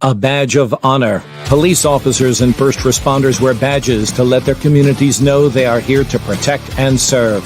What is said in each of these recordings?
A badge of honor. Police officers and first responders wear badges to let their communities know they are here to protect and serve.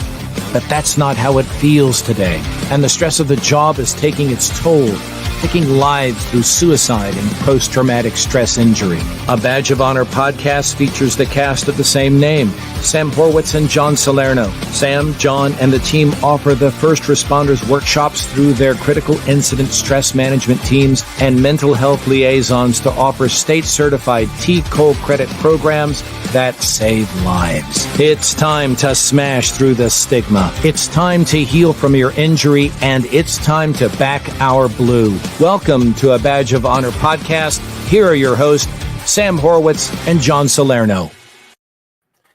But that's not how it feels today, and the stress of the job is taking its toll, taking lives through suicide and post-traumatic stress injury. A Badge of Honor podcast features the cast of the same name, Sam Horwitz and John Salerno. Sam, John, and the team offer the first responders workshops through their critical incident stress management teams and mental health liaisons to offer state-certified T-Cole credit programs that save lives. It's time to smash through the stigma. It's time to heal from your injury, and it's time to back our blue. Welcome to A Badge of Honor podcast. Here are your hosts, Sam Horwitz and John Salerno.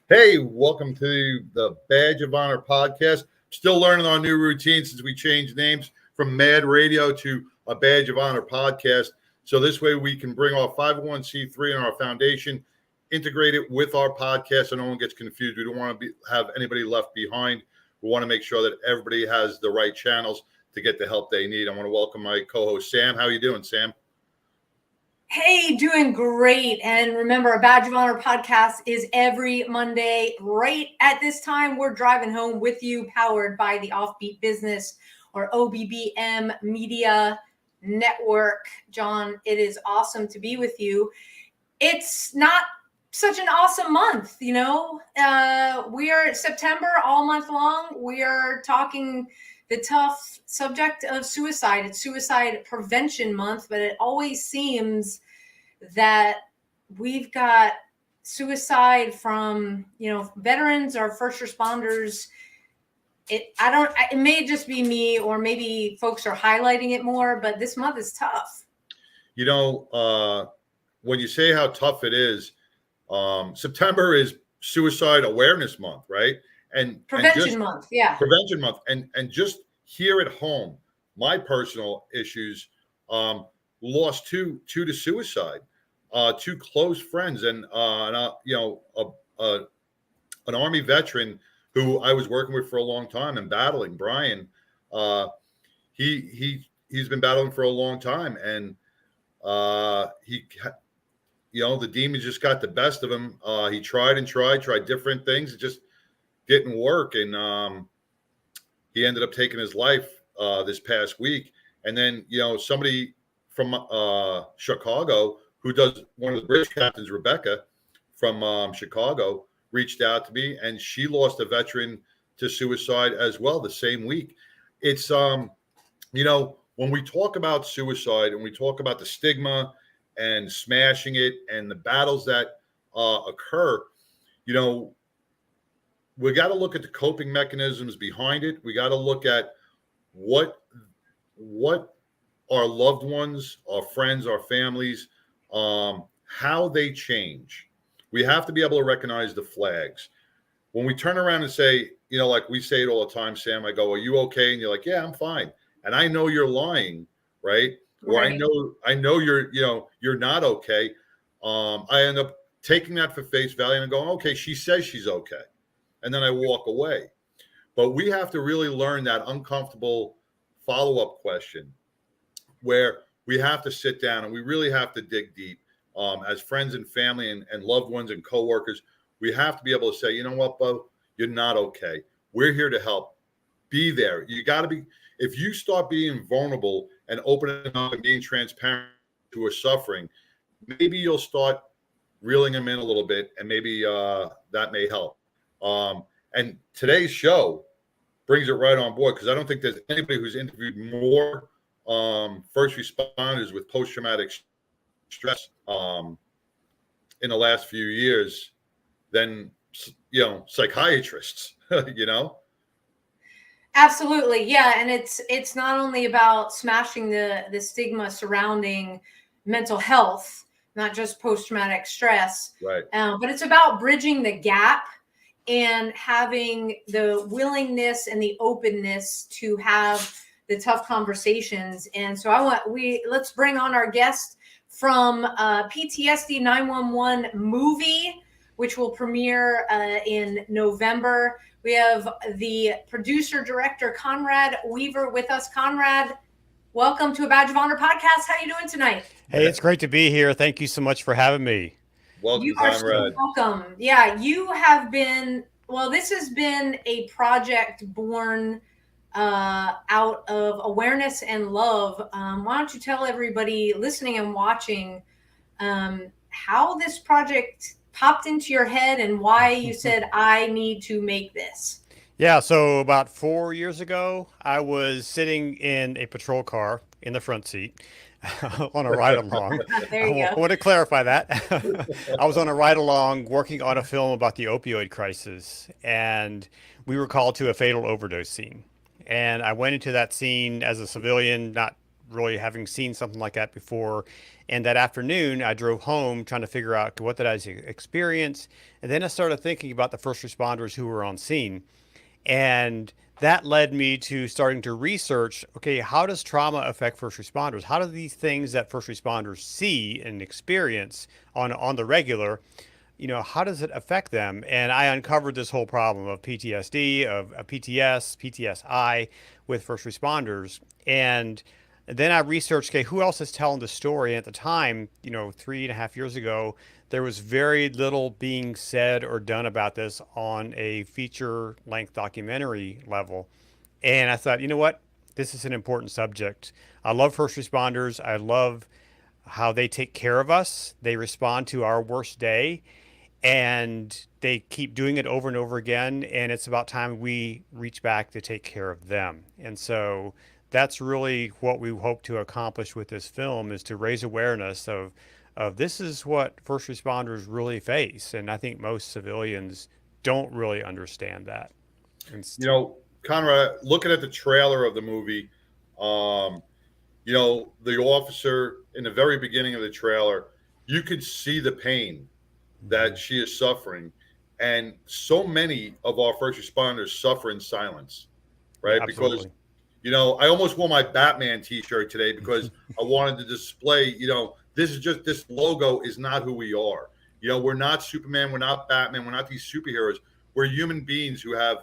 Hey, welcome to the Badge of Honor podcast. Still learning our new routine since we changed names from Mad Radio to A Badge of Honor podcast. So this way we can bring our 501c3 and our foundation, integrate it with our podcast so no one gets confused. We don't want to have anybody left behind. We want to make sure that everybody has the right channels to get the help they need. I want to welcome my co-host, Sam. How are you doing, Sam? Hey, doing great. And remember, A Badge of Honor podcast is every Monday right at this time. We're driving home with you, powered by the Offbeat Business or OBBM Media Network. John, it is awesome to be with you. It's not such an awesome month, you know. We are September all month long. We are talking the tough subject of suicide. It's Suicide Prevention Month, but it always seems that we've got suicide from, you know, veterans or first responders. It may just be me, or maybe folks are highlighting it more, but this month is tough. You know, when you say how tough it is, September is Suicide Awareness Month, right? And Prevention Month, yeah. Prevention Month. And just here at home, my personal issues, lost two to suicide, two close friends, and an Army veteran who I was working with for a long time and battling, Brian. He's been battling for a long time, and the demons just got the best of him. He tried different things. It just didn't work. And he ended up taking his life this past week. And then, somebody from Chicago who does one of the bridge captains, Rebecca from Chicago, reached out to me, and she lost a veteran to suicide as well the same week. It's, when we talk about suicide and we talk about the stigma and smashing it and the battles that occur, we got to look at the coping mechanisms behind it. We got to look at what our loved ones, our friends, our families, how they change. We have to be able to recognize the flags. When we turn around and say, like we say it all the time, Sam, I go, "Are you okay?" And you're like, "Yeah, I'm fine." And I know you're lying, right? Or I know you're not okay. I end up taking that for face value and going, "Okay, she says she's okay." And then I walk away. But we have to really learn that uncomfortable follow-up question where we have to sit down and we really have to dig deep. As friends and family and loved ones and coworkers, we have to be able to say, "You know what, Bo, you're not okay. We're here to help. Be there." You got to be, if you start being vulnerable and opening up and being transparent to a suffering, maybe you'll start reeling them in a little bit, and maybe that may help. And today's show brings it right on board, because I don't think there's anybody who's interviewed more first responders with post-traumatic stress in the last few years than psychiatrists. Absolutely, yeah. And it's not only about smashing the stigma surrounding mental health, not just post-traumatic stress, right? But it's about bridging the gap and having the willingness and the openness to have the tough conversations. And so let's bring on our guest from PTSD911 movie, which will premiere in November. We have the producer director Conrad Weaver with us. Conrad, Welcome to a Badge of Honor podcast. How are you doing tonight? Hey, it's great to be here. Thank you so much for having me. Welcome, You are so Conrad. welcome. Yeah, you have been, well, this has been a project born out of awareness and love. Why don't you tell everybody listening and watching how this project popped into your head and why you said, I need to make this? Yeah, so about 4 years ago, I was sitting in a patrol car in the front seat on a ride along. There you I go. want to clarify that. I was on a ride along working on a film about the opioid crisis, and we were called to a fatal overdose scene. And I went into that scene as a civilian, not really having seen something like that before. And that afternoon, I drove home trying to figure out what did I experience. And then I started thinking about the first responders who were on scene. And that led me to starting to research, okay, how does trauma affect first responders? How do these things that first responders see and experience on the regular, how does it affect them? And I uncovered this whole problem of PTSD, of PTS, PTSI with first responders. And then I researched, okay, who else is telling the story? And at the time, 3.5 years ago, there was very little being said or done about this on a feature-length documentary level. And I thought, you know what? This is an important subject. I love first responders. I love how they take care of us. They respond to our worst day, and they keep doing it over and over again. And it's about time we reach back to take care of them. And so that's really what we hope to accomplish with this film, is to raise awareness of this is what first responders really face. And I think most civilians don't really understand that. Conrad, looking at the trailer of the movie, the officer in the very beginning of the trailer, you could see the pain that she is suffering. And so many of our first responders suffer in silence, right? Absolutely. Because, I almost wore my Batman t-shirt today because I wanted to display, this logo is not who we are. We're not Superman. We're not Batman. We're not these superheroes. We're human beings who have,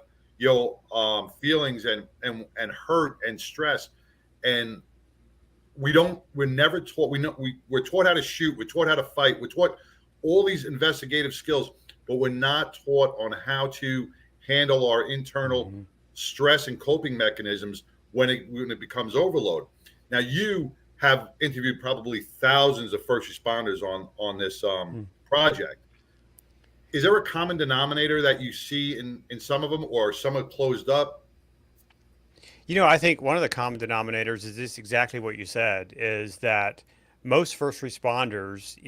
feelings and hurt and stress. And we're never taught, we're taught how to shoot. We're taught how to fight. We're taught all these investigative skills, but we're not taught on how to handle our internal stress and coping mechanisms when it becomes overload. Now, you have interviewed probably thousands of first responders on this project. Is there a common denominator that you see in some of them, or some are closed up? I think one of the common denominators is this, exactly what you said, is that most first responders,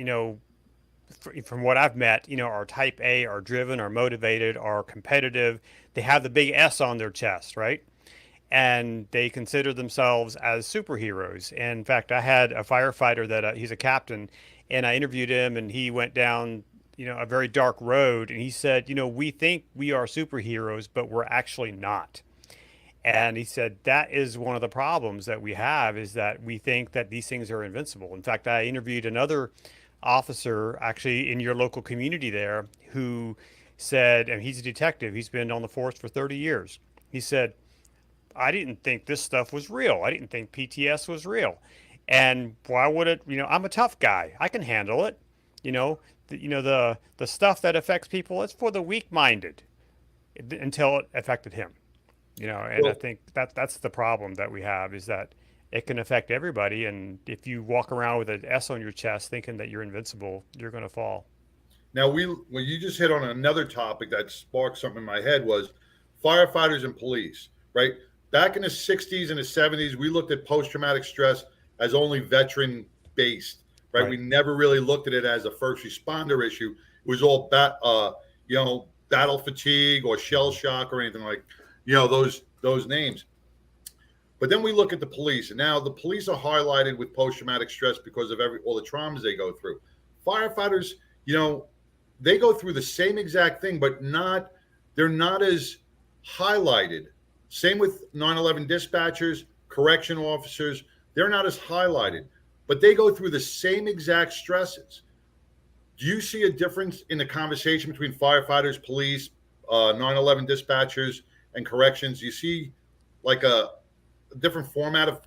from what I've met, are type A, are driven, are motivated, are competitive. They have the big S on their chest, right? And they consider themselves as superheroes. And in fact, I had a firefighter that he's a captain, and I interviewed him, and he went down, a very dark road. And he said, we think we are superheroes, but we're actually not. And he said, that is one of the problems that we have, is that we think that these things are invincible. In fact, I interviewed another officer actually in your local community there who said, and he's a detective, he's been on the force for 30 years. He said, I didn't think this stuff was real. I didn't think PTS was real. And why would it, I'm a tough guy. I can handle it. The stuff that affects people, it's for the weak-minded, until it affected him. And I think that's the problem that we have, is that it can affect everybody. And if you walk around with an S on your chest thinking that you're invincible, you're going to fall. Now, you just hit on another topic that sparked something in my head, was firefighters and police, right? Back in the 60s and the 70s, we looked at post-traumatic stress as only veteran-based, right? We never really looked at it as a first responder issue. It was all battle fatigue or shell shock or anything like, those names. But then we look at the police, and now the police are highlighted with post-traumatic stress because of all the traumas they go through. Firefighters, they go through the same exact thing, but they're not as highlighted. Same with 911 dispatchers, correction officers. They're not as highlighted, but they go through the same exact stresses. Do you see a difference in the conversation between firefighters, police, 911 dispatchers, and corrections? Do you see like a different format of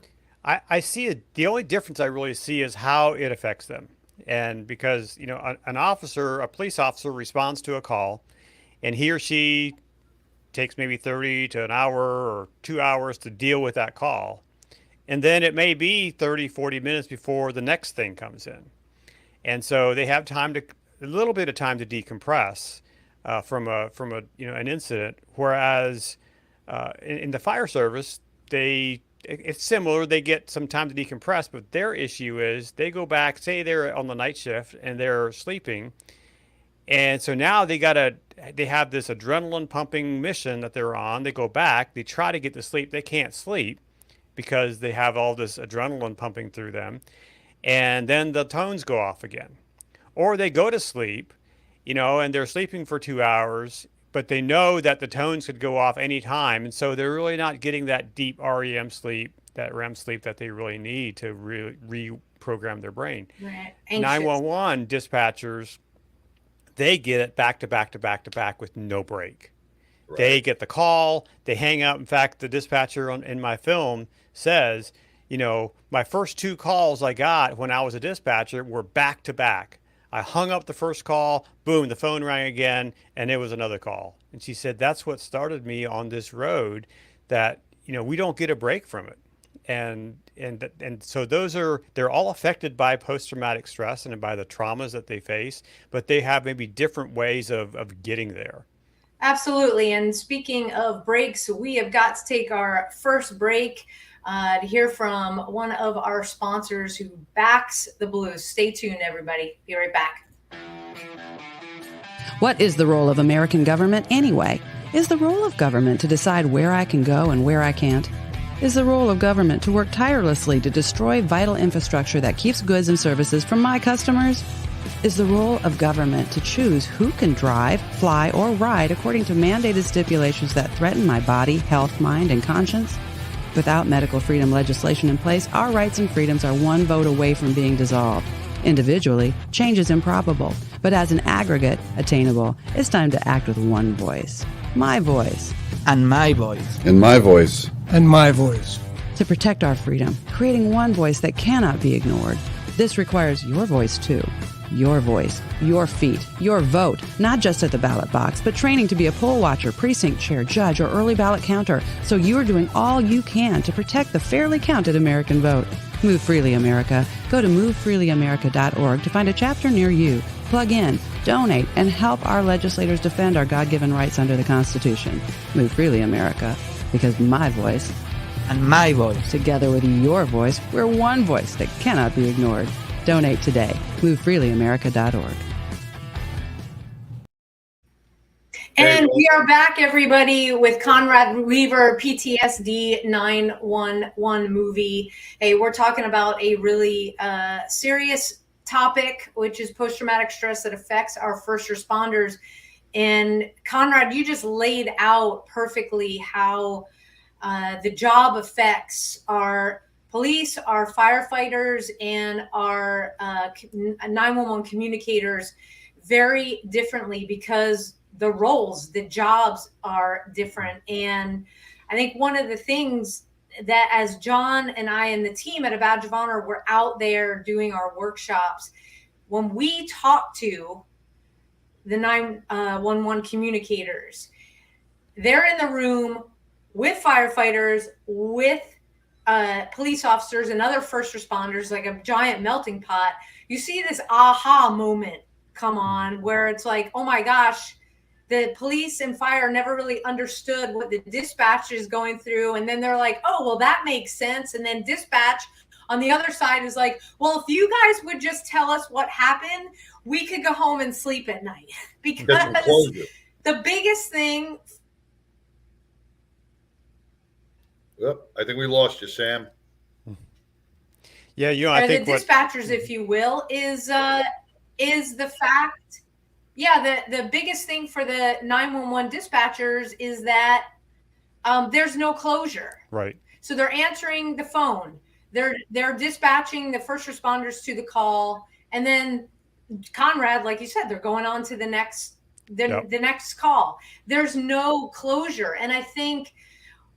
I see the only difference I really see is how it affects them. And because, a police officer responds to a call, and he or she takes maybe 30 to an hour or 2 hours to deal with that call. And then it may be 30, 40 minutes before the next thing comes in. And so they have a little bit of time to decompress from an incident. Whereas in the fire service, it's similar. They get some time to decompress, but their issue is they go back, say they're on the night shift and they're sleeping. And so now they have this adrenaline pumping mission that they're on. They go back, they try to get to sleep. They can't sleep because they have all this adrenaline pumping through them. And then the tones go off again. Or they go to sleep, and they're sleeping for 2 hours, but they know that the tones could go off anytime. And so they're really not getting that deep REM sleep, that REM sleep that they really need to reprogram their brain. Right. 911 dispatchers, they get it back to back to back to back with no break. Right. They get the call, they hang up. In fact, the dispatcher in my film says, my first 2 calls I got when I was a dispatcher were back to back. I hung up the first call, boom, the phone rang again, and it was another call. And she said, that's what started me on this road, that, we don't get a break from it. And so they're all affected by post-traumatic stress and by the traumas that they face, but they have maybe different ways of getting there. Absolutely. And speaking of breaks, we have got to take our first break to hear from one of our sponsors who backs the Blues. Stay tuned, everybody. Be right back. What is the role of American government anyway? Is the role of government to decide where I can go and where I can't? Is the role of government to work tirelessly to destroy vital infrastructure that keeps goods and services from my customers? Is the role of government to choose who can drive, fly, or ride according to mandated stipulations that threaten my body, health, mind, and conscience? Without medical freedom legislation in place, our rights and freedoms are one vote away from being dissolved. Individually, change is improbable, but as an aggregate, attainable. It's time to act with one voice. My voice. And my voice. And my voice. And my voice. To protect our freedom, creating one voice that cannot be ignored. This requires your voice, too. Your voice, your feet, your vote, not just at the ballot box, but training to be a poll watcher, precinct chair, judge, or early ballot counter, so you are doing all you can to protect the fairly counted American vote. Move freely, America. Go to movefreelyamerica.org to find a chapter near you. Plug in, donate, and help our legislators defend our God-given rights under the Constitution. Move freely, America, because my voice and my voice, together with your voice, we're one voice that cannot be ignored. Donate today. MoveFreelyAmerica.org. And we are back, everybody, with Conrad Weaver, PTSD 911 movie. Hey, we're talking about a really serious topic, which is post-traumatic stress that affects our first responders. And Conrad, you just laid out perfectly how the job affects our police, our firefighters, and our 911 communicators very differently, because the roles, the jobs are different. And I think one of the things that, as John and I and the team at A Badge of Honor were out there doing our workshops, when we talk to the 911 communicators, they're in the room with firefighters, with police officers and other first responders, like a giant melting pot. You see this aha moment come on where it's like, oh my gosh, the police and fire never really understood what the dispatch is going through. And then they're like, oh, well, that makes sense. And then dispatch on the other side is like, well, if you guys would just tell us what happened, we could go home and sleep at night. Because the biggest thing. Yep, I think we lost you, Sam. Yeah, I think the dispatchers, if you will, is the fact. Yeah, the biggest thing for the 911 dispatchers is that there's no closure. Right. So they're answering the phone. They're dispatching the first responders to the call, and then Conrad, like you said, they're going on to the next call. There's no closure, and I think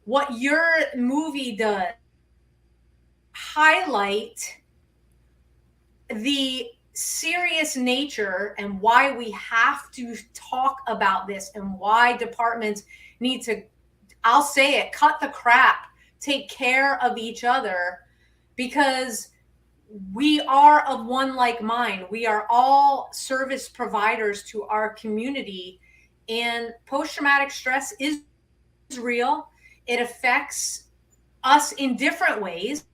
what your movie does highlight the serious nature and why we have to talk about this and why departments need to, I'll say it, cut the crap, take care of each other, because we are of one like mind. We are all service providers to our community, and post-traumatic stress is real. It affects us in different ways.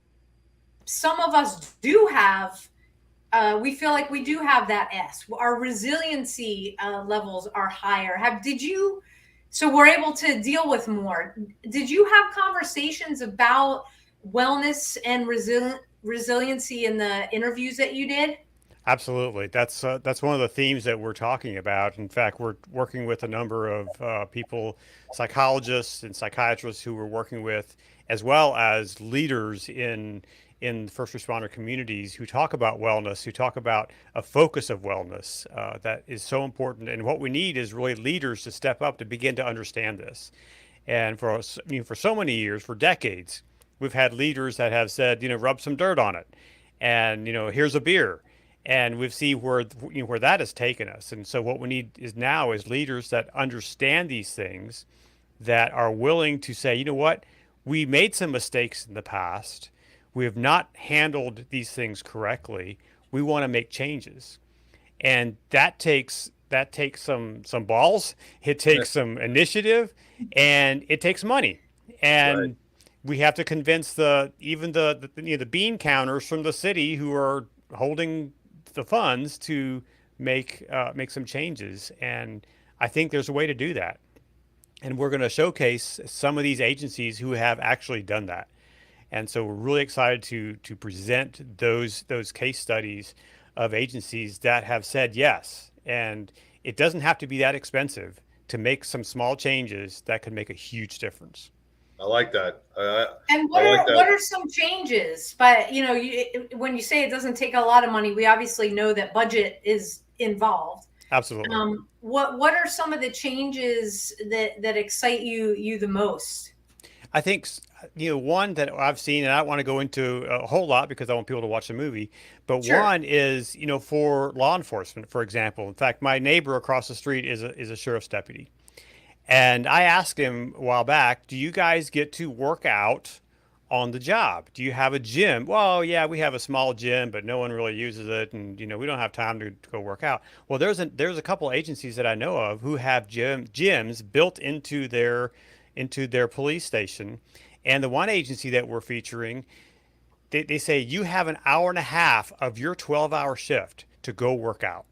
Some of us do have, we feel like we do have that S. Our resiliency levels are higher. So we're able to deal with more. Did you have conversations about wellness and resiliency in the interviews that you did? Absolutely. That's one of the themes that we're talking about. In fact, we're working with a number of people, psychologists and psychiatrists who we're working with, as well as leaders in first responder communities who talk about wellness, who talk about a focus of wellness that is so important. And what we need is really leaders to step up to begin to understand this. And for us, for so many years, for decades, we've had leaders that have said, rub some dirt on it, and here's a beer. And we've seen where that has taken us. And so what we need is leaders that understand these things, that are willing to say, you know what, we made some mistakes in the past. We have not handled these things correctly. We want to make changes. And that takes some balls. It takes some initiative, and it takes money. And right. We have to convince even the bean counters from the city who are holding the funds to make some changes. And I think there's a way to do that. And we're going to showcase some of these agencies who have actually done that. And so we're really excited to present those case studies of agencies that have said yes. And it doesn't have to be that expensive to make some small changes that could make a huge difference. I like that. And what are some changes? But when you say it doesn't take a lot of money, we obviously know that budget is involved. Absolutely. What are some of the changes that excite you the most? I think one that I've seen, and I don't want to go into a whole lot because I want people to watch the movie, but sure. One is for law enforcement, for example. In fact, my neighbor across the street is a sheriff's deputy. And I asked him a while back, do you guys get to work out on the job? Do you have a gym? Well, yeah, we have a small gym, but no one really uses it. And, we don't have time to go work out. Well, there's a couple agencies that I know of who have gyms built into their police station. And the one agency that we're featuring, they say you have an hour and a half of your 12-hour shift to go work out.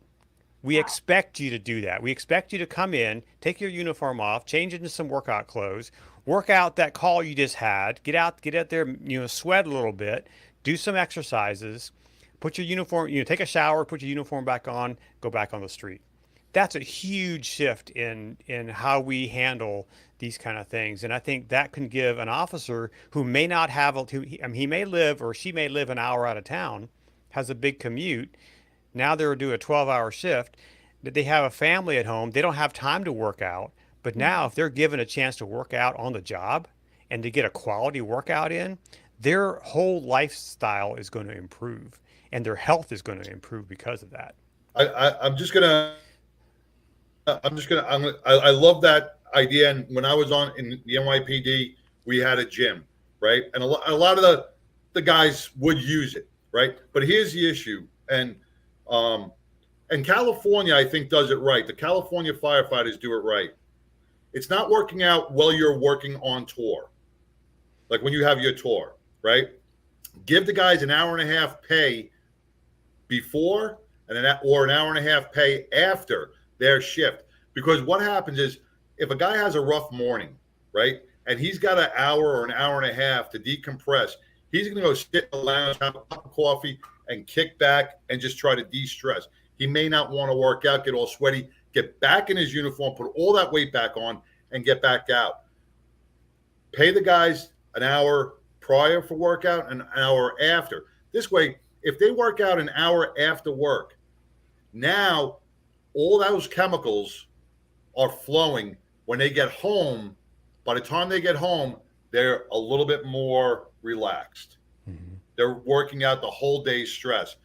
We expect you to do that. We expect you to come in, take your uniform off, change into some workout clothes, work out that call you just had, get out there, sweat a little bit, do some exercises, put your uniform, take a shower, put your uniform back on, go back on the street. That's a huge shift in how we handle these kind of things. And I think that can give an officer who may not have, he may live or she may live an hour out of town, has a big commute. Now they're doing a 12-hour shift, that they have a family at home. They don't have time to work out. But now if they're given a chance to work out on the job and to get a quality workout in, their whole lifestyle is going to improve and their health is going to improve because of that. I love that idea. And when I was in the NYPD, we had a gym, right? And a lot of the guys would use it, right? But here's the issue. And California, I think, does it right. The California firefighters do it right. It's not working out while you're working on tour. Like when you have your tour, right? Give the guys an hour and a half pay before and an hour and a half pay after their shift. Because what happens is if a guy has a rough morning, right, and he's got an hour or an hour and a half to decompress, he's going to go sit in the lounge, have a cup of coffee, and kick back and just try to de-stress. He may not want to work out, get all sweaty, get back in his uniform, put all that weight back on, and get back out. Pay the guys an hour prior for workout and an hour after. This way, if they work out an hour after work, now all those chemicals are flowing. When they get home, by the time they get home, they're a little bit more relaxed. Mm-hmm. They're working out the whole day's stress.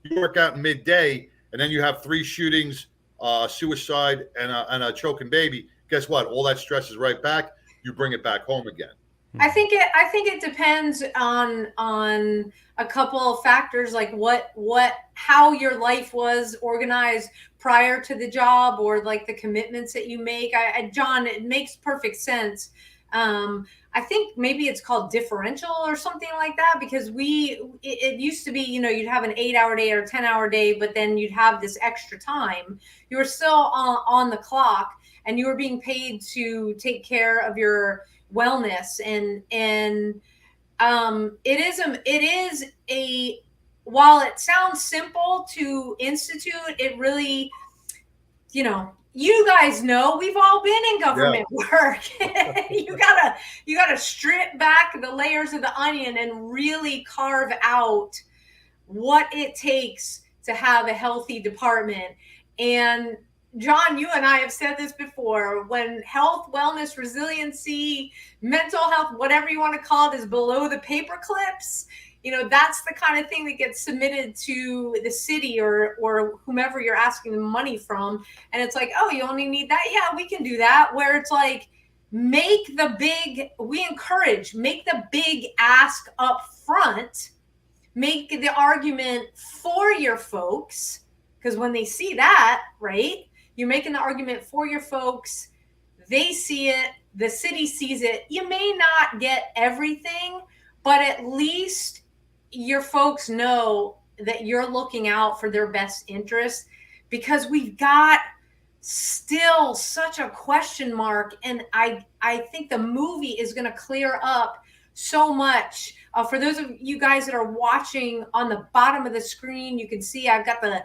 You work out in midday, and then you have 3 shootings, suicide, and a choking baby. Guess what? All that stress is right back. You bring it back home again. I think it depends on a couple of factors, like how your life was organized prior to the job, or like the commitments that you make. John, it makes perfect sense. I think maybe it's called differential or something like that, because it used to be, you'd have an 8-hour day or a 10-hour day, but then you'd have this extra time. You were still on the clock, and you were being paid to take care of your wellness. And it is a, while it sounds simple to institute, it really, you guys know, we've all been in government work. You gotta strip back the layers of the onion and really carve out what it takes to have a healthy department. And John, you and I have said this before, when health, wellness, resiliency, mental health, whatever you want to call it, is below the paper clips, that's the kind of thing that gets submitted to the city or whomever you're asking the money from. And it's like, oh, you only need that? Yeah, we can do that. Where it's like, make the big ask up front, make the argument for your folks. Because when they see that, right, you're making the argument for your folks, they see it, the city sees it. You may not get everything, but at least your folks know that you're looking out for their best interest, because we've got still such a question mark. And I think the movie is going to clear up so much. For those of you guys that are watching, on the bottom of the screen, you can see I've got the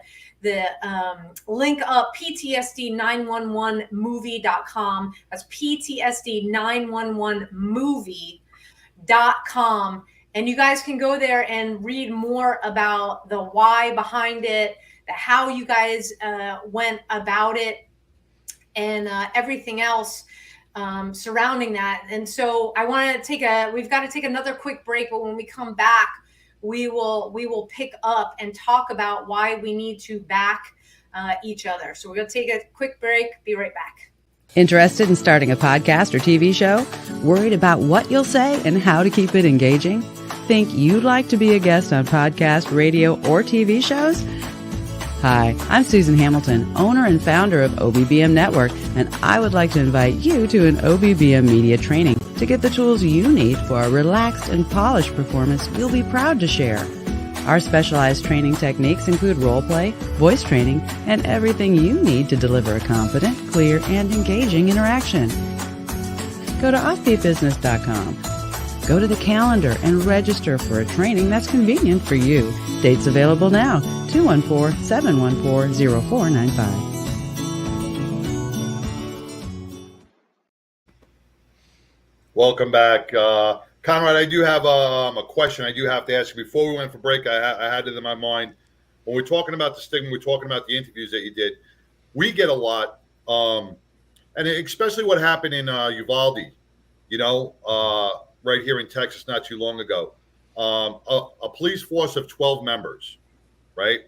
link up, PTSD911movie.com. That's PTSD911movie.com. And you guys can go there and read more about the why behind it, the how you guys went about it, and everything else surrounding that. And so we've got to take another quick break, but when we come back, we will pick up and talk about why we need to back each other. So we're going to take a quick break. Be right back. Interested in starting a podcast or TV show? Worried about what you'll say and how to keep it engaging? Think you'd like to be a guest on podcast, radio, or TV shows? Hi, I'm Susan Hamilton, owner and founder of OBBM Network, and I would like to invite you to an OBBM media training to get the tools you need for a relaxed and polished performance you'll be proud to share. Our specialized training techniques include role play, voice training, and everything you need to deliver a confident, clear, and engaging interaction. Go to offbeatbusiness.com. Go to the calendar and register for a training that's convenient for you. Dates available now, 214-714-0495. Welcome back. Conrad, I do have a question I do have to ask you. Before we went for break, I had it in my mind. When we're talking about the stigma, we're talking about the interviews that you did. We get a lot, and especially what happened in Uvalde, right here in Texas not too long ago. A police force of 12 members, right?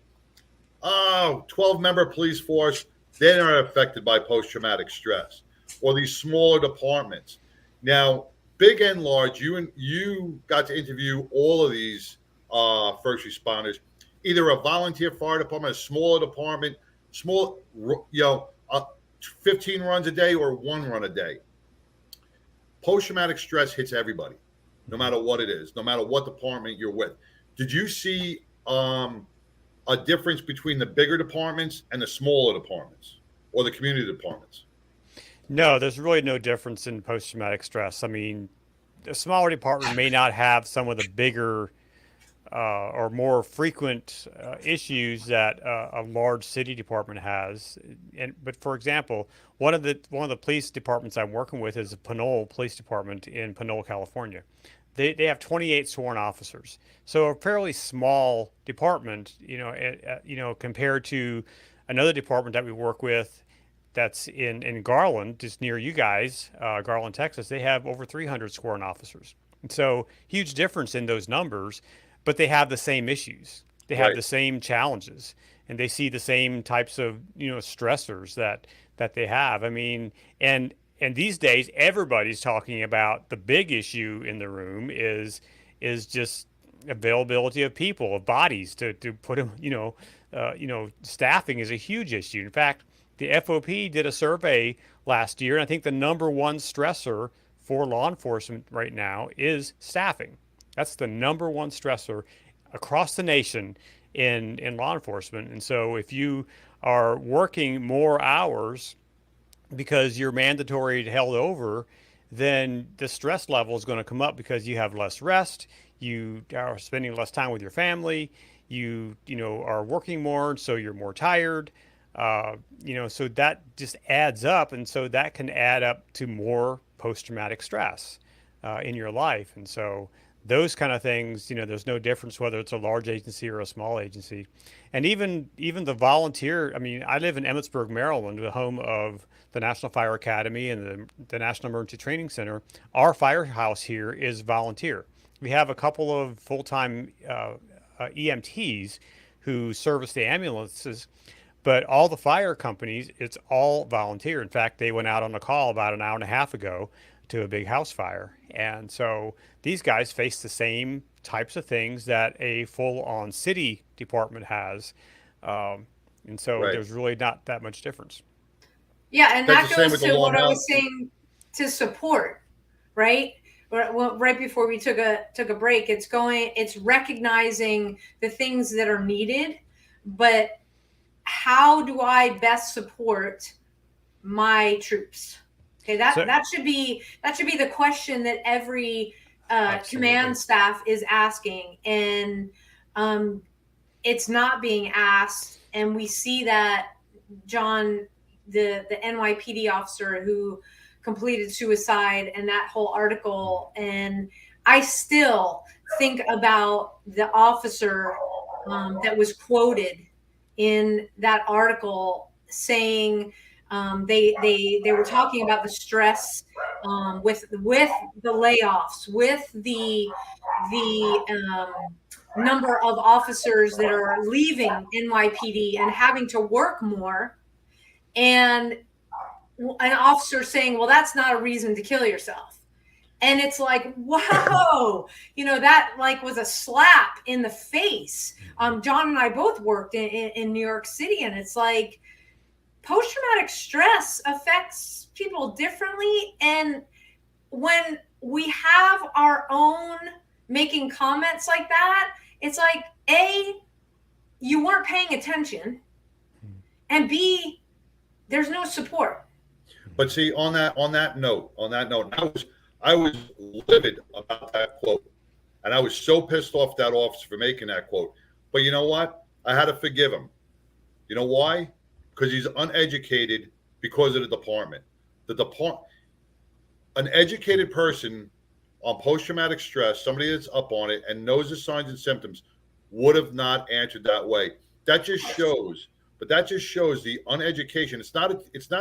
12-member police force, they are affected by post-traumatic stress, or these smaller departments. Now, big and large, you got to interview all of these first responders, either a volunteer fire department, a smaller department, 15 runs a day or 1 run a day. Post-traumatic stress hits everybody, no matter what it is, no matter what department you're with. Did you see a difference between the bigger departments and the smaller departments, or the community departments? No, there's really no difference in post-traumatic stress. I mean, a smaller department may not have some of the bigger or more frequent issues that a large city department has. But for example, one of the police departments I'm working with is the Pinole Police Department in Pinole, California. They have 28 sworn officers, so a fairly small department, compared to another department that we work with that's in Garland, just near you guys, Garland, Texas. They have over 300 sworn officers. And so huge difference in those numbers. but they have the same issues. They have Right. the same challenges, and they see the same types of stressors that they have. I mean, and these days everybody's talking about the big issue in the room is just availability of people, of bodies to put them. Staffing is a huge issue. In fact, the FOP did a survey last year, and I think the number one stressor for law enforcement right now is staffing. That's the number one stressor across the nation in law enforcement. And so if you are working more hours because you're mandatory held over, then the stress level is going to come up because you have less rest, you are spending less time with your family, you are working more, so you're more tired. So that just adds up, and so that can add up to more post-traumatic stress in your life. And so those kind of things, there's no difference whether it's a large agency or a small agency. And even the volunteer, I mean, I live in Emmitsburg, Maryland, the home of the National Fire Academy and the National Emergency Training Center. Our firehouse here is volunteer. We have a couple of full-time EMTs who service the ambulances, but all the fire companies, it's all volunteer. In fact, they went out on a call about an hour and a half ago to a big house fire. And so these guys face the same types of things that a full-on city department has. And so Right. there's really not that much difference. Yeah, and That's that the same goes with the to law what I now. was saying to support, right? Well, right before we took a break, it's recognizing the things that are needed, but how do I best support my troops? Okay, that should be the question that every command staff is asking, and it's not being asked. And we see that John, the NYPD officer who completed suicide, and that whole article, and I still think about the officer that was quoted in that article saying they were talking about the stress with the layoffs, with the number of officers that are leaving NYPD and having to work more, and an officer saying, well, that's not a reason to kill yourself. And it's like, whoa, that like was a slap in the face. John and I both worked in New York City, and it's like post-traumatic stress affects people differently. And when we have our own making comments like that, it's like, A, you weren't paying attention, and B, there's no support. But see, on that note, I was livid about that quote, and I was so pissed off that officer for making that quote. But you know what? I had to forgive him. You know why? Because he's uneducated because of the department. An educated person on post-traumatic stress, somebody that's up on it and knows the signs and symptoms, would have not answered that way. That just shows the uneducation. It's not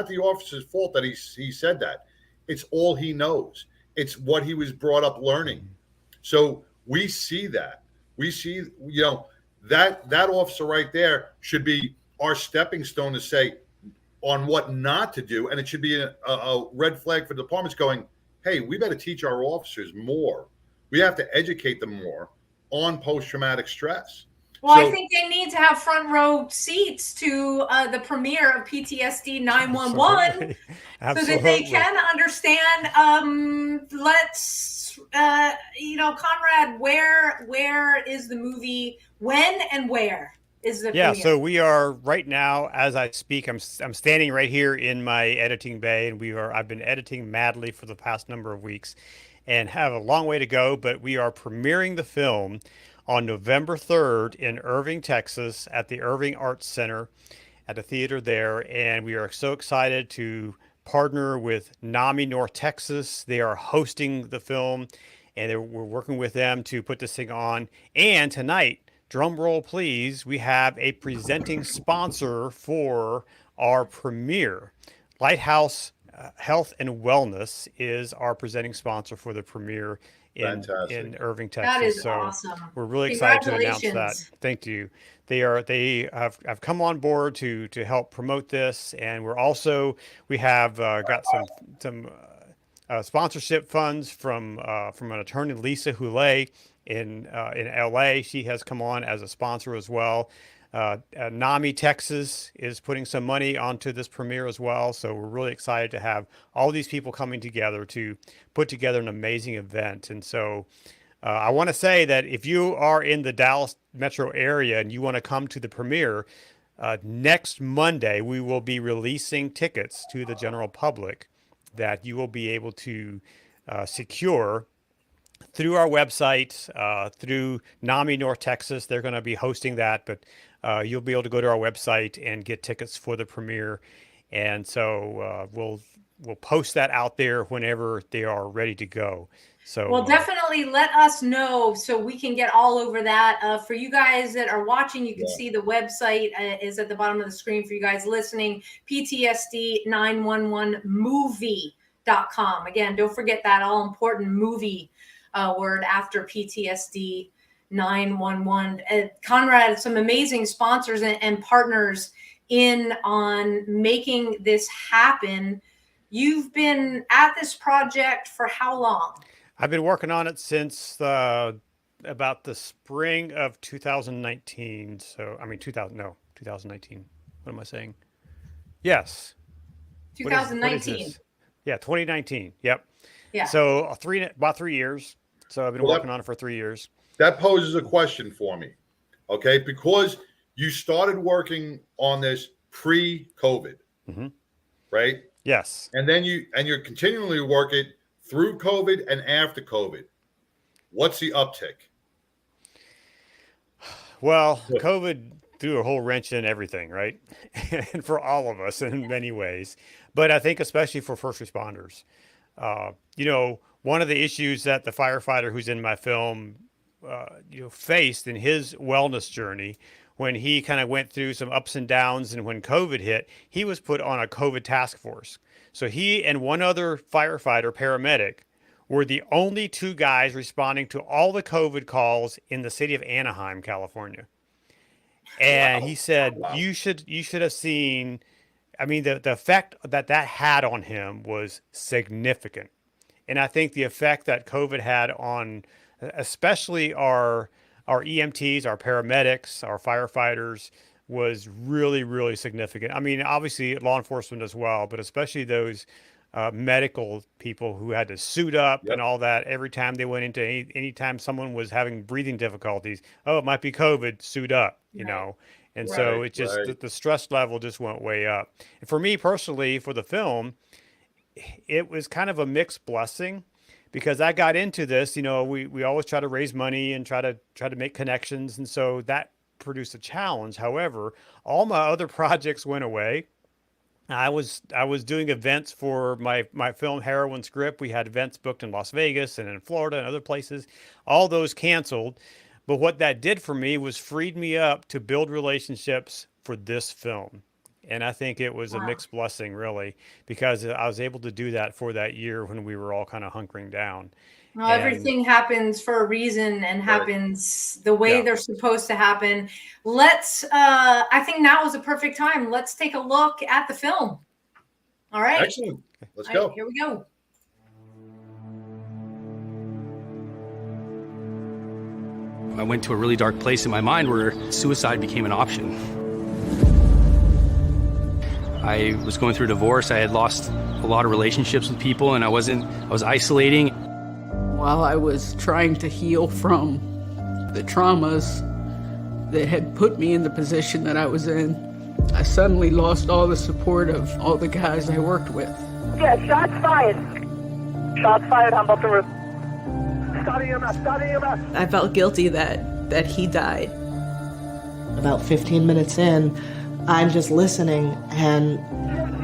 the officer's fault that he said that. It's all he knows. It's what he was brought up learning. So we see that. We see, that officer right there should be our stepping stone to say on what not to do. And it should be a red flag for departments going, hey, we better teach our officers more. We have to educate them more on post-traumatic stress. Well, I think they need to have front row seats to the premiere of PTSD911 so that they can understand. Conrad, where is the movie? When and where is the premiere? So we are right now, as I speak, I'm standing right here in my editing bay, and I've been editing madly for the past number of weeks, and have a long way to go. But we are premiering the film on November 3rd in Irving, Texas, at the Irving Arts Center, at the theater there. And we are so excited to partner with NAMI North Texas. They are hosting the film, and we're working with them to put this thing on. And tonight, drum roll please, we have a presenting sponsor for our premiere. Lighthouse Health and Wellness is our presenting sponsor for the premiere in Irving, Texas. That is so awesome. We're really excited to announce that. Congratulations. Thank you. They have come on board to help promote this, and we have got some sponsorship funds from an attorney, Lisa Houlet in LA. She has come on as a sponsor as well. NAMI Texas is putting some money onto this premiere as well. So we're really excited to have all these people coming together to put together an amazing event. And so I want to say that if you are in the Dallas metro area and you want to come to the premiere, next Monday, we will be releasing tickets to the general public that you will be able to secure through our website, through NAMI North Texas. They're going to be hosting that, but you'll be able to go to our website and get tickets for the premiere. And so we'll post that out there whenever they are ready to go. So well, definitely let us know so we can get all over that. For you guys that are watching, you can see the website is at the bottom of the screen. For you guys listening, PTSD911movie.com. Again, don't forget that all important movie word after PTSD 911. Conrad, some amazing sponsors and partners in on making this happen. You've been at this project for how long? I've been working on it since about the spring of 2019. So, I mean, 2019. What am I saying? Yes. 2019. Yeah, 2019. Yep. Yeah. So about 3 years. So I've been working on it for 3 years. That poses a question for me. Okay. Because you started working on this pre-COVID, right? Yes. And then you're continually working through COVID and after COVID. What's the uptick? Well, COVID threw a whole wrench in everything, right? And for all of us in many ways, but I think especially for first responders. One of the issues that the firefighter who's in my film, faced in his wellness journey when he kind of went through some ups and downs, and when COVID hit, he was put on a COVID task force. So he and one other firefighter, paramedic, were the only two guys responding to all the COVID calls in the city of Anaheim, California. And he said, you should have seen, I mean, the effect that had on him was significant. And I think the effect that COVID had on especially our EMTs, our paramedics, our firefighters was really, really significant. I mean, obviously law enforcement as well, but especially those medical people who had to suit up and all that every time they went into any time someone was having breathing difficulties. Oh, it might be COVID, suit up, you know. And so it just, the stress level just went way up. And for me personally, for the film, it was kind of a mixed blessing because I got into this, we always try to raise money and try to make connections. And so that produced a challenge. However, all my other projects went away. I was doing events for my film Heroin's Grip. We had events booked in Las Vegas and in Florida and other places. All those canceled. But what that did for me was freed me up to build relationships for this film. And I think it was a mixed blessing, really, because I was able to do that for that year when we were all kind of hunkering down. Well, everything happens for a reason and happens the way they're supposed to happen. Let's, I think now is a perfect time. Let's take a look at the film. All right. Excellent. Let's go. Here we go. I went to a really dark place in my mind where suicide became an option. I was going through a divorce. I had lost a lot of relationships with people, and I was isolating. While I was trying to heal from the traumas that had put me in the position that I was in, I suddenly lost all the support of all the guys I worked with. Yeah, shots fired. Shots fired on both the roof. Start EMS, start EMS. I felt guilty that he died. About 15 minutes in, I'm just listening, and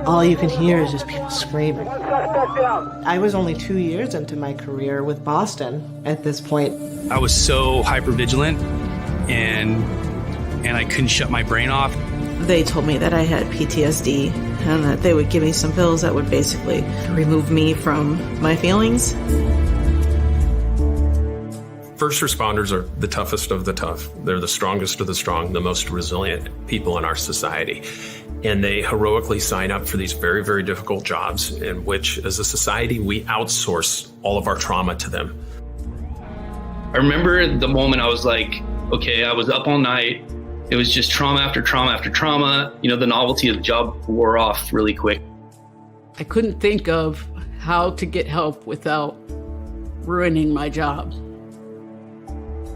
all you can hear is just people screaming. I was only 2 years into my career with Boston at this point. I was so hypervigilant, and I couldn't shut my brain off. They told me that I had PTSD and that they would give me some pills that would basically remove me from my feelings. First responders are the toughest of the tough. They're the strongest of the strong, the most resilient people in our society. And they heroically sign up for these very, very difficult jobs in which, as a society, we outsource all of our trauma to them. I remember the moment I was like, okay, I was up all night. It was just trauma after trauma after trauma. You know, the novelty of the job wore off really quick. I couldn't think of how to get help without ruining my job.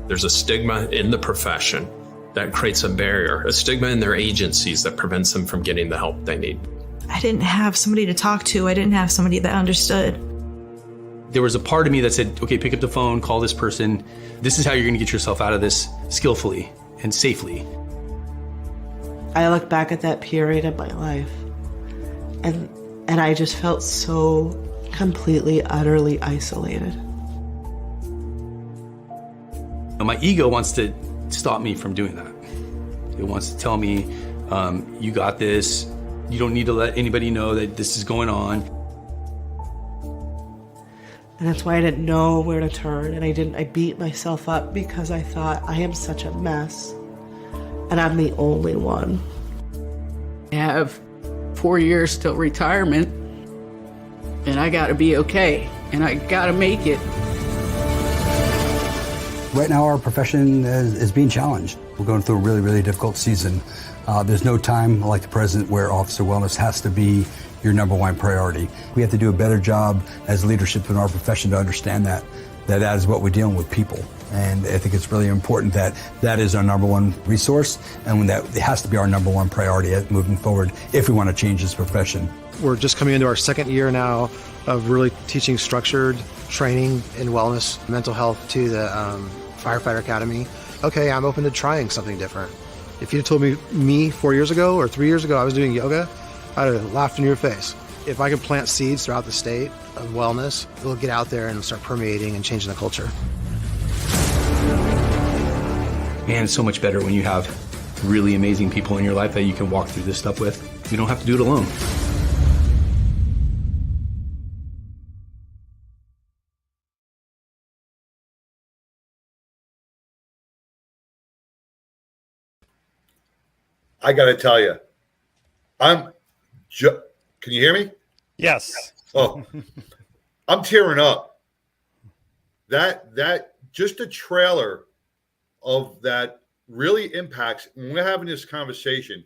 There's a stigma in the profession that creates a barrier, a stigma in their agencies that prevents them from getting the help they need. I didn't have somebody to talk to. I didn't have somebody that understood. There was a part of me that said, okay, pick up the phone, call this person. This is how you're going to get yourself out of this skillfully and safely. I look back at that period of my life and I just felt so completely, utterly isolated. My ego wants to stop me from doing that. It wants to tell me, you got this. You don't need to let anybody know that this is going on. And that's why I didn't know where to turn. And I beat myself up because I thought I am such a mess and I'm the only one. I have 4 years till retirement and I gotta be okay and I gotta make it. Right now, our profession is being challenged. We're going through a really, really difficult season. There's no time like the present where officer wellness has to be your number one priority. We have to do a better job as leadership in our profession to understand that is what we're dealing with, people. And I think it's really important that is our number one resource, and that it has to be our number one priority moving forward if we want to change this profession. We're just coming into our second year now of really teaching structured training in wellness, mental health to the Firefighter Academy. Okay, I'm open to trying something different. If you'd told me 4 years ago or 3 years ago I was doing yoga, I'd have laughed in your face. If I could plant seeds throughout the state of wellness, it'll get out there and start permeating and changing the culture. Man, it's so much better when you have really amazing people in your life that you can walk through this stuff with. You don't have to do it alone. I got to tell you, can you hear me? Yes. Oh, I'm tearing up. That just a trailer of that really impacts, when we're having this conversation,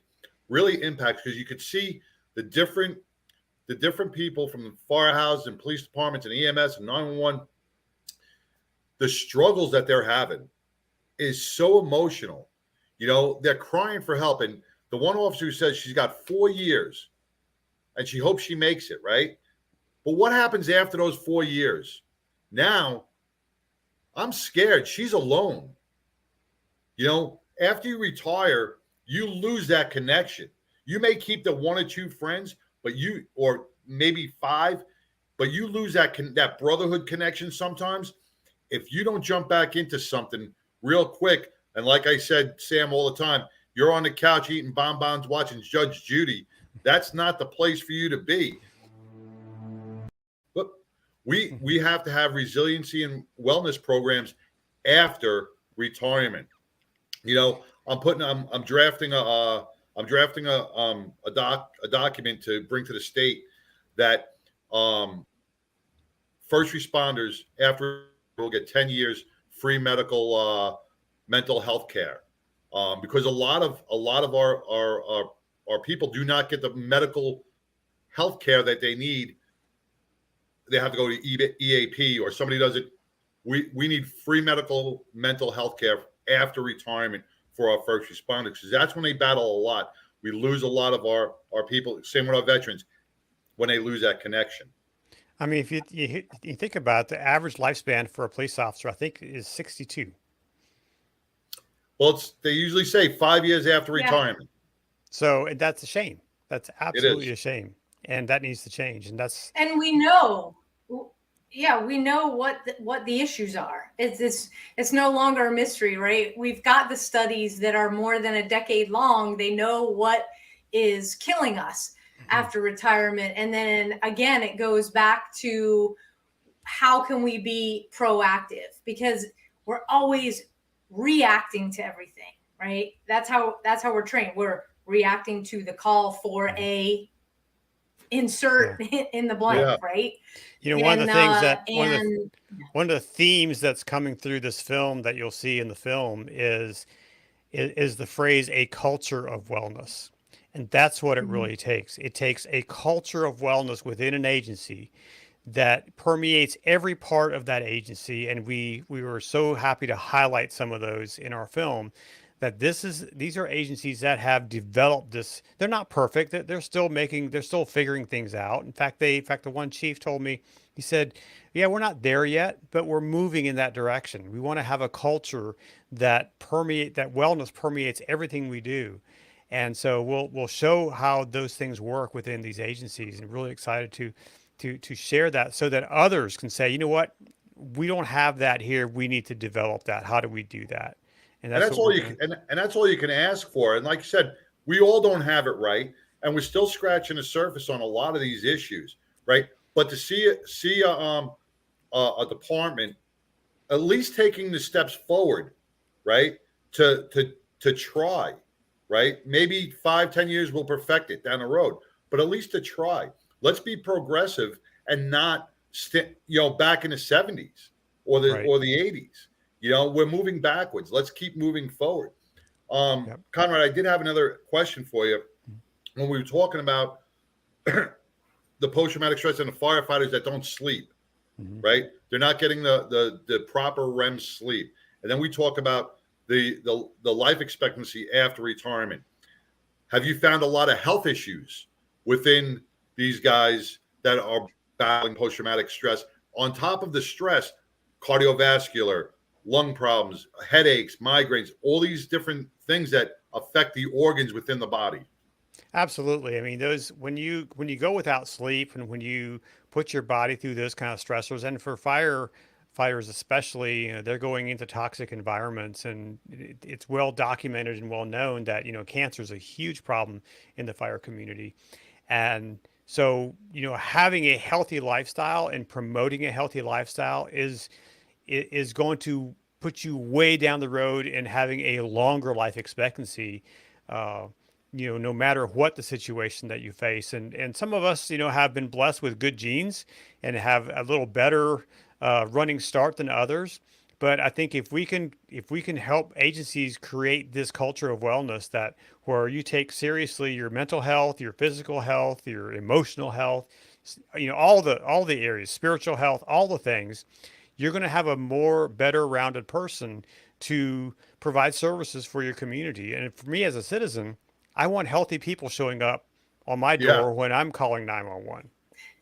really impacts, because you could see the different people from the firehouse and police departments and EMS and 911, the struggles that they're having is so emotional. You know, they're crying for help. And the one officer who says she's got 4 years and she hopes she makes it, right? But what happens after those 4 years? Now, I'm scared. She's alone. You know, after you retire, you lose that connection. You may keep the 1 or 2 friends, or maybe 5, but you lose that brotherhood connection sometimes. If you don't jump back into something real quick, and like I said, Sam, all the time, you're on the couch eating bonbons, watching Judge Judy. That's not the place for you to be. But we have to have resiliency and wellness programs after retirement. You know, I'm drafting a document to bring to the state that first responders after will get 10 years free mental health care, because a lot of our people do not get the medical health care that they need. They have to go to EAP, or somebody does it. We need free mental health care after retirement for our first responders, because that's when they battle a lot. We lose a lot of our people. Same with our veterans, when they lose that connection. I mean, if you think about it, the average lifespan for a police officer, I think, is 62. Well, they usually say 5 years after retirement. So that's a shame. That's absolutely a shame, and that needs to change. And we know, we know what the issues are. It's no longer a mystery, right? We've got the studies that are more than a decade long. They know what is killing us after retirement. And then again, it goes back to how can we be proactive? Because we're always reacting to everything, right? That's how we're trained. We're reacting to the call for a insert in the blank, right? You know, one of the things that one of the themes that's coming through this film that you'll see in the film is the phrase "a culture of wellness," and that's what it really takes. It takes a culture of wellness within an agency that permeates every part of that agency, and we were so happy to highlight some of those in our film. That these are agencies that have developed this. They're not perfect. They're still figuring things out. In fact, the one chief told me, he said, "Yeah, we're not there yet, but we're moving in that direction. We want to have a culture that wellness permeates everything we do." And so we'll show how those things work within these agencies, and really excited to share that so that others can say, you know what, we don't have that here. We need to develop that. How do we do that? And that's all you can ask for. And like you said, we all don't have it right, and we're still scratching the surface on a lot of these issues, right? But to see a department at least taking the steps forward, right? To try, right? Maybe 5-10 years we'll perfect it down the road, but at least to try. Let's be progressive and not back in the 70s or the 80s. You know, we're moving backwards. Let's keep moving forward. Conrad, I did have another question for you. When we were talking about the post-traumatic stress and the firefighters that don't sleep, right? They're not getting the proper REM sleep. And then we talk about the life expectancy after retirement. Have you found a lot of health issues within these guys that are battling post-traumatic stress? On top of the stress, cardiovascular, lung problems, headaches, migraines, all these different things that affect the organs within the body. Absolutely. I mean, those when you go without sleep and when you put your body through those kind of stressors, and for firefighters especially, you know, they're going into toxic environments, and it's well documented and well known that, you know, cancer is a huge problem in the fire community. And so, you know, having a healthy lifestyle and promoting a healthy lifestyle is going to put you way down the road in having a longer life expectancy, you know, no matter what the situation that you face. And some of us, you know, have been blessed with good genes and have a little better running start than others. But I think if we can help agencies create this culture of wellness that where you take seriously your mental health, your physical health, your emotional health, you know, all the areas, spiritual health, all the things, you're going to have a better rounded person to provide services for your community. And for me as a citizen, I want healthy people showing up on my door when I'm calling 911.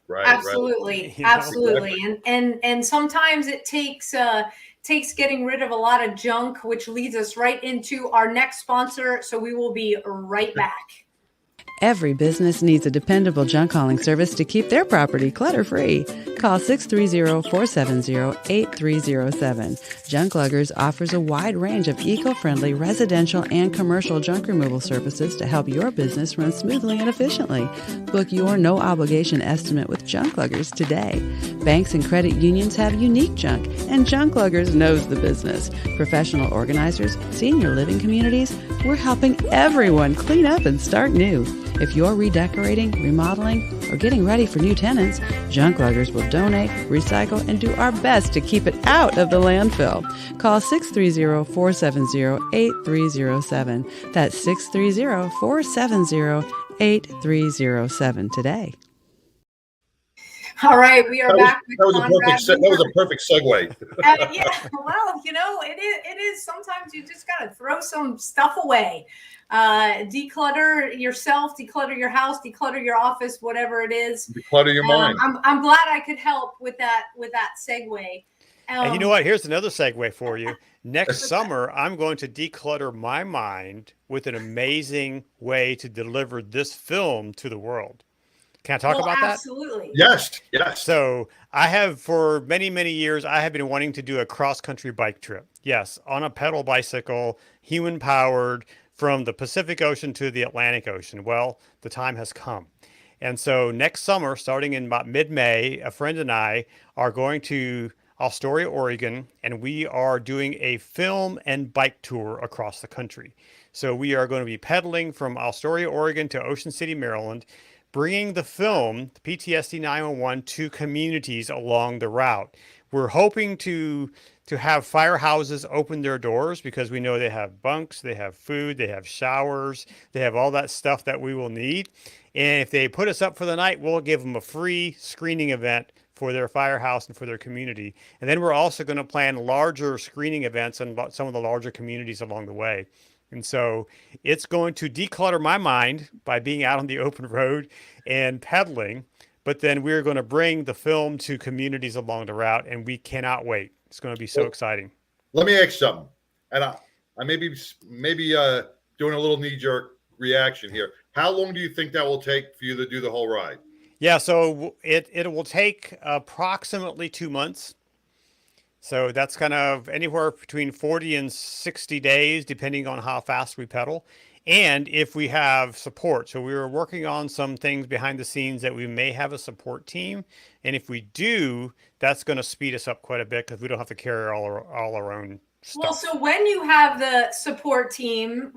Right. Absolutely. Right. Absolutely. And sometimes it takes getting rid of a lot of junk, which leads us right into our next sponsor. So we will be right back. Every business needs a dependable junk hauling service to keep their property clutter-free. Call 630-470-8307. Junk Luggers offers a wide range of eco-friendly residential and commercial junk removal services to help your business run smoothly and efficiently. Book your no-obligation estimate with Junk Luggers today. Banks and credit unions have unique junk, and Junk Luggers knows the business. Professional organizers, senior living communities, we're helping everyone clean up and start new. If you're redecorating, remodeling, or getting ready for new tenants, Junk Luggers will donate, recycle, and do our best to keep it out of the landfill. Call 630-470-8307. That's 630-470-8307 today. All right, we are back. That was a perfect segue. Yeah, well, you know, it is. Sometimes you just got to throw some stuff away. Declutter yourself, declutter your house, declutter your office, whatever it is. Declutter your mind. I'm glad I could help with that segue. And you know what? Here's another segue for you. Next summer, I'm going to declutter my mind with an amazing way to deliver this film to the world. Can I talk about that? Absolutely. Yes. So I have, for many, many years, I have been wanting to do a cross-country bike trip. Yes, on a pedal bicycle, human-powered, from the Pacific Ocean to the Atlantic Ocean. Well, the time has come. And so next summer, starting in about mid-May, a friend and I are going to Astoria, Oregon, and we are doing a film and bike tour across the country. So we are going to be pedaling from Astoria, Oregon to Ocean City, Maryland, bringing the film, PTSD 911, to communities along the route. We're hoping to have firehouses open their doors because we know they have bunks, they have food, they have showers, they have all that stuff that we will need. And if they put us up for the night, we'll give them a free screening event for their firehouse and for their community. And then we're also going to plan larger screening events in some of the larger communities along the way. And so it's going to declutter my mind by being out on the open road and pedaling. But then we're going to bring the film to communities along the route, and we cannot wait. It's going to be so exciting. Let me ask something. And I may be doing a little knee-jerk reaction here. How long do you think that will take for you to do the whole ride? Yeah, so it will take approximately 2 months. So that's kind of anywhere between 40 and 60 days, depending on how fast we pedal. And if we have support. So we were working on some things behind the scenes that we may have a support team. And if we do, that's going to speed us up quite a bit because we don't have to carry all our own stuff. Well, so when you have the support team,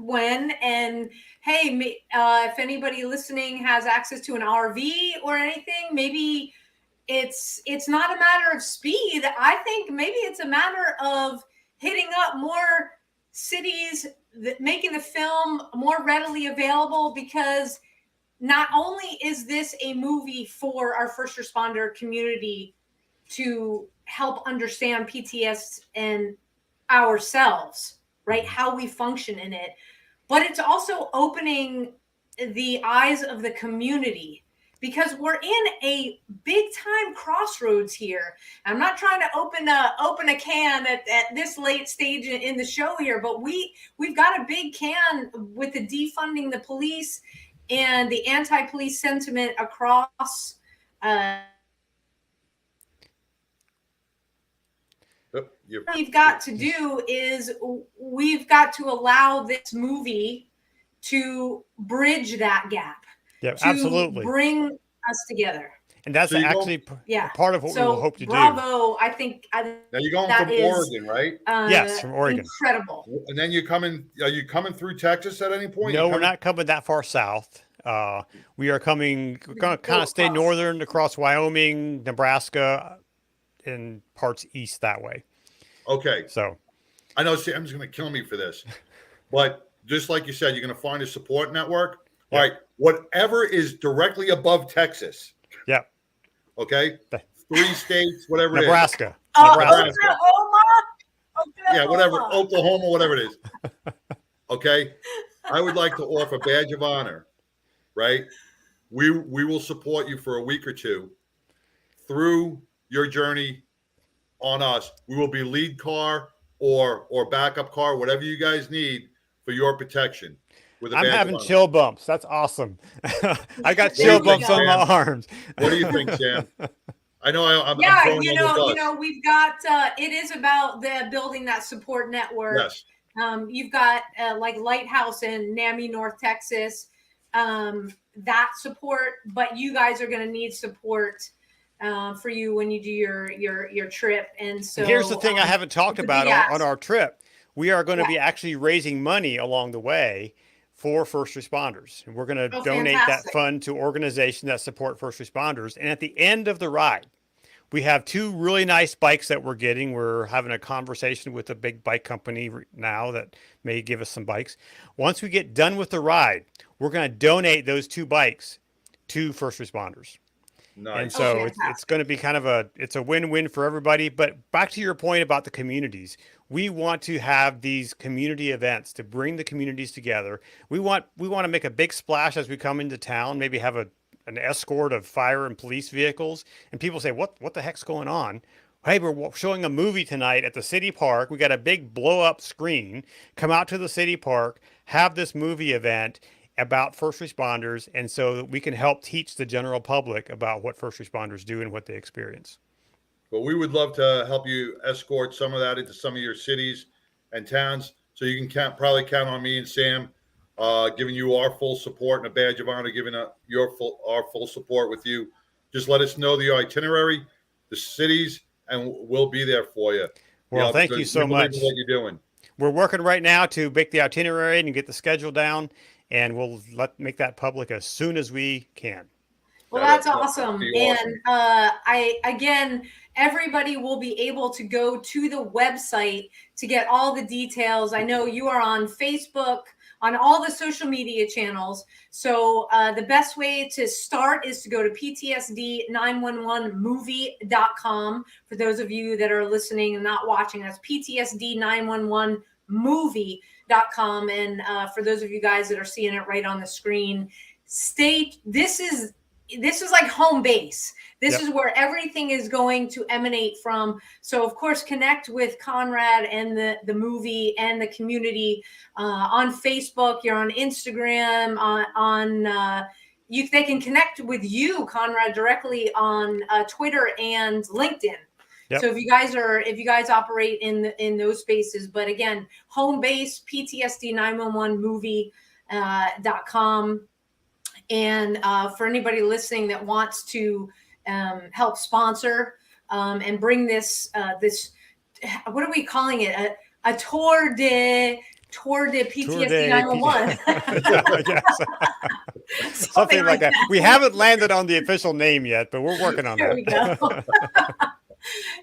hey, if anybody listening has access to an RV or anything, maybe it's not a matter of speed. I think maybe it's a matter of hitting up more cities, making the film more readily available, because not only is this a movie for our first responder community to help understand PTSD and ourselves, right? How we function in it, but it's also opening the eyes of the community, because we're in a big time crossroads here. I'm not trying to open a can at this late stage in the show here, but we've got a big can with the defunding the police and the anti-police sentiment across. What we've got to do is we've got to allow this movie to bridge that gap. Yeah, to absolutely. Bring us together. And that's actually part of what we will hope to do. Bravo, I think. Now you're going from Oregon, right? Yes, from Oregon. Incredible. And then are you coming through Texas at any point? No, we're not coming that far south. We're going to kind of stay northern across Wyoming, Nebraska, and parts east that way. Okay. So I know Sam's going to kill me for this, but just like you said, you're going to find a support network. Yep. All right. Whatever is directly above Texas. Yep. Okay. 3 states, whatever Nebraska. it is. Oklahoma. Yeah, whatever. Oklahoma, whatever it is. Okay. I would like to offer a badge of honor, right? We will support you for a week or two through your journey on us. We will be lead car or backup car, whatever you guys need for your protection. I'm having chill bumps. That's awesome. I got chill bumps on my arms. What do you think, Sam? I know I'm we've got it is about the building that support network. Yes. You've got like Lighthouse in NAMI, North Texas, that support, but you guys are going to need support for you when you do your trip. And so here's the thing I haven't talked about on our trip. We are going to be actually raising money along the way for first responders. And we're going to donate that fund to organizations that support first responders. And at the end of the ride, we have 2 really nice bikes that we're getting. We're having a conversation with a big bike company now that may give us some bikes. Once we get done with the ride, we're going to donate those 2 bikes to first responders. Nice. And so it's going to be kind of a win-win for everybody. But back to your point about the communities, we want to have these community events to bring the communities together. We want to make a big splash as we come into town, maybe have an escort of fire and police vehicles. And people say, what the heck's going on? Hey, we're showing a movie tonight at the city park. We got a big blow up screen. Come out to the city park, have this movie event about first responders, and so that we can help teach the general public about what first responders do and what they experience. Well, we would love to help you escort some of that into some of your cities and towns. So you can probably count on me and Sam giving you our full support and a badge of honor, giving our full support with you. Just let us know the itinerary, the cities, and we'll be there for you. Well, thank you so much. What you're doing. We're working right now to make the itinerary and get the schedule down, and we'll make that public as soon as we can. Well, that's awesome. And everybody will be able to go to the website to get all the details. I know you are on Facebook, on all the social media channels. So the best way to start is to go to PTSD911movie.com. For those of you that are listening and not watching, that's PTSD911movie.com. And for those of you guys that are seeing it right on the screen, this is like home base. This is where everything is going to emanate from. So, of course, connect with Conrad and the movie and the community on Facebook. You're on Instagram. They can connect with you, Conrad, directly on Twitter and LinkedIn. Yep. So if you guys operate in those spaces, but again, home base PTSD911movie.com. And for anybody listening that wants to help sponsor and bring this, what are we calling it? A tour de PTSD 911. Something like that. We haven't landed on the official name yet, but we're working on that. There we go.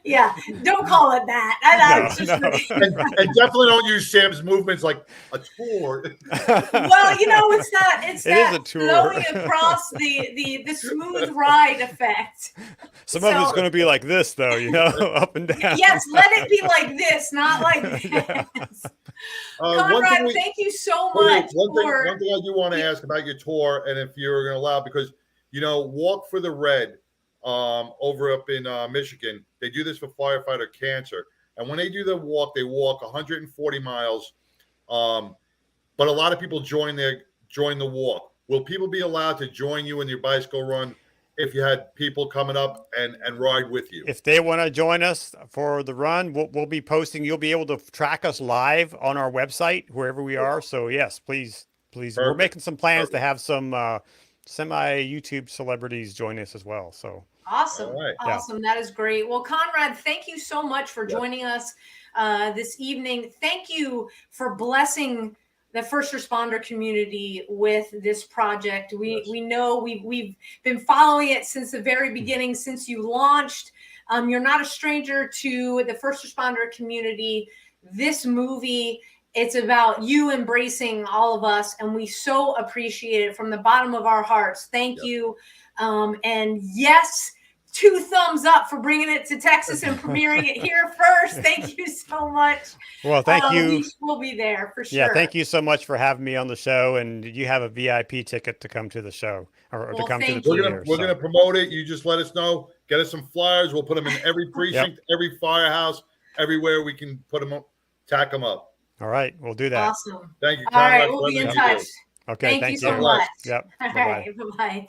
Yeah, don't call it that. And definitely don't use Sam's movements like a tour. Well, it's not. It is a tour. Flowing across the smooth ride effect. Some of it's going to be like this, though. Up and down. Yes, let it be like this, not like this. Conrad, thank you so much. One thing I do want to ask about your tour, and if you're going to allow, because Walk for the Red. Over up in Michigan, they do this for firefighter cancer, and when they do the walk, they walk 140 miles. But a lot of people join the walk. Will people be allowed to join you in your bicycle run if you had people coming up and ride with you? If they want to join us for the run, we'll be posting. You'll be able to track us live on our website wherever we are. So yes, please. Perfect. We're making some plans to have some semi-YouTube celebrities join us as well. So. Awesome. Right. Awesome. Yeah. That is great. Well, Conrad, thank you so much for joining us this evening. Thank you for blessing the first responder community with this project. We know we've been following it since the very beginning, since you launched. You're not a stranger to the first responder community. This movie, it's about you embracing all of us, and we so appreciate it from the bottom of our hearts. Thank you. And yes, 2 thumbs up for bringing it to Texas and premiering it here first. Thank you so much. Well, thank you. We'll be there for sure. Yeah, thank you so much for having me on the show. And you have a VIP ticket to come to the show or to come to the premiere. We're going to promote it. You just let us know. Get us some flyers. We'll put them in every precinct, every firehouse, everywhere we can put them up, tack them up. All right, we'll do that. Awesome. Thank you. All right, we'll be in touch. Okay, thank you so much. Yep. All right, bye-bye.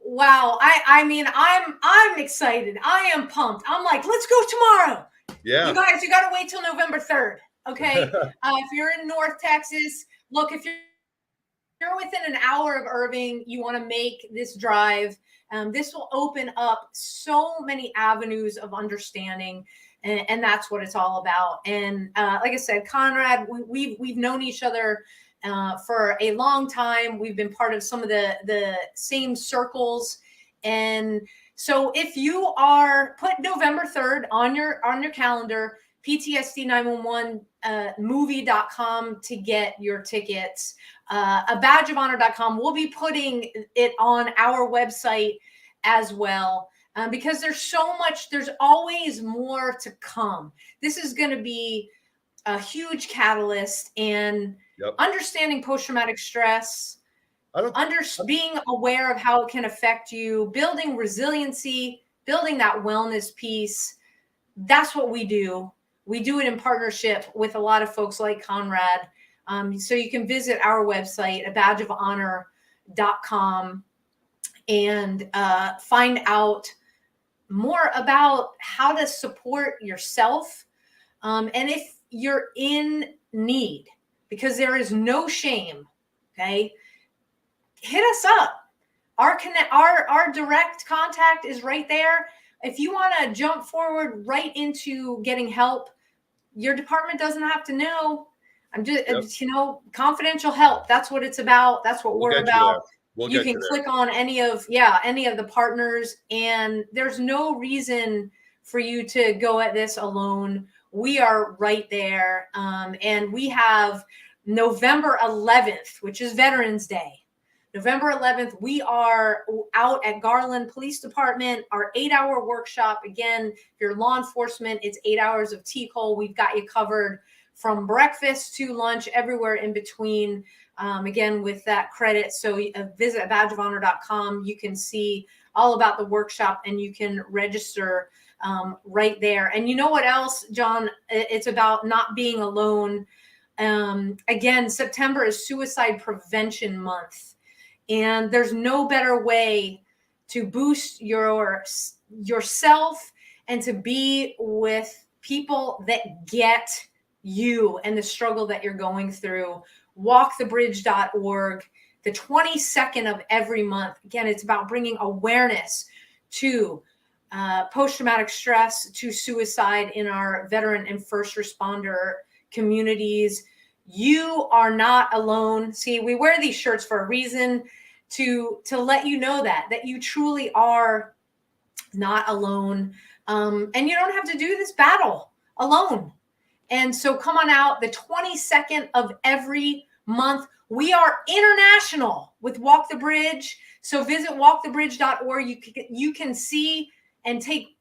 Wow, I mean, I'm excited. I am pumped. I'm like, let's go tomorrow. Yeah. You guys, you got to wait till November 3rd. Okay. If you're in North Texas, look, if you're within an hour of Irving, you want to make this drive. This will open up so many avenues of understanding. And that's what it's all about. And like I said, Conrad, we've known each other for a long time. We've been part of some of the same circles. And so if you put November 3rd on your calendar, PTSD911movie.com to get your tickets. A badgeofhonor.com. We'll be putting it on our website as well. Because there's always more to come. This is going to be a huge catalyst, and understanding post-traumatic stress, being aware of how it can affect you, building resiliency, building that wellness piece. That's what we do. We do it in partnership with a lot of folks like Conrad. So you can visit our website, badgeofhonor.com, and find out more about how to support yourself. And if you're in need, because there is no shame, okay, hit us up. Our direct contact is right there. if you want to jump forward right into getting help, your department doesn't have to know. I'm just, confidential help. That's what it's about. That's what we're about. You can click on any of the partners, and there's no reason for you to go at this alone. We are right there. And we have November 11th, which is Veterans Day. November 11th, we are out at Garland Police Department, our 8-hour workshop. Again, if you're law enforcement, it's 8 hours of T-Cole. We've got you covered from breakfast to lunch, everywhere in between. Again, with that credit. So visit badgeofhonor.com. You can see all about the workshop, and you can register right there. And you know what else, John? It's about not being alone. Again, September is Suicide Prevention Month. And there's no better way to boost yourself and to be with people that get you and the struggle that you're going through. Walkthebridge.org, the 22nd of every month. Again, it's about bringing awareness to post-traumatic stress, to suicide in our veteran and first responder communities. You are not alone. See, we wear these shirts for a reason, to let you know that you truly are not alone. And you don't have to do this battle alone. And so come on out the 22nd of every month. We are international with Walk the Bridge. So visit walkthebridge.org. You can see and take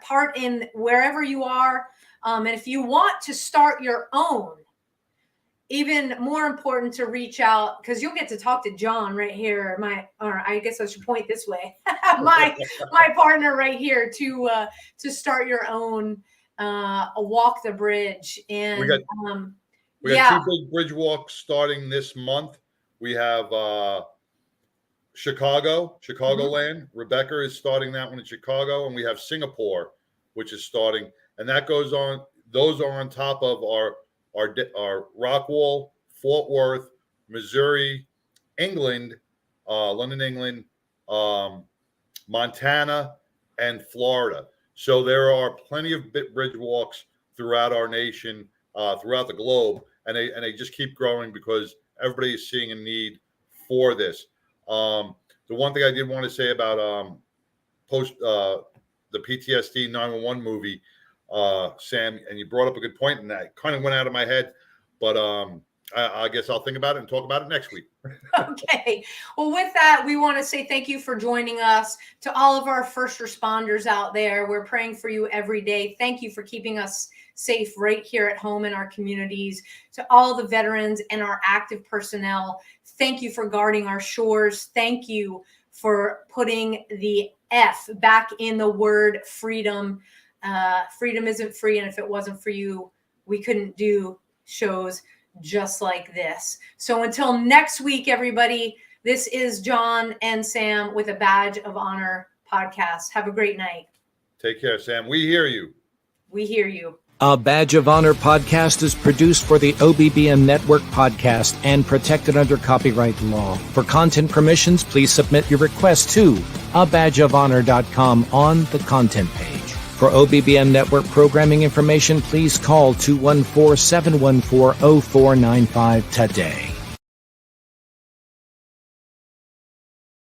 part in wherever you are. And if you want to start your own, even more important to reach out, because you'll get to talk to John right here. Or I guess I should point this way. my partner right here to start your own Walk the Bridge. And we got 2 big bridge walks starting this month. We have Chicagoland. Mm-hmm. Rebecca is starting that one in Chicago, and we have Singapore, which is starting, and that goes on. Those are on top of our Rockwall, Fort Worth, Missouri, England, London, England, Montana, and Florida. So there are plenty of bridge walks throughout our nation, throughout the globe, and they just keep growing because everybody is seeing a need for this. The one thing I did want to say about the PTSD911 movie, Sam, and you brought up a good point, and that kind of went out of my head, but I guess I'll think about it and talk about it next week. Okay. Well, with that, we want to say thank you for joining us. To all of our first responders out there, we're praying for you every day. Thank you for keeping us safe right here at home in our communities. To all the veterans and our active personnel, thank you for guarding our shores. Thank you for putting the F back in the word freedom. Freedom isn't free, and if it wasn't for you, we couldn't do shows just like this. So until next week, everybody, this is John and Sam with a Badge of Honor podcast. Have a great night. Take care, Sam. We hear you. We hear you. A Badge of Honor podcast is produced for the OBBN Network podcast and protected under copyright law. For content permissions, please submit your request to abadgeofhonor.com on the content page. For OBBN Network programming information, please call 214-714-0495 today.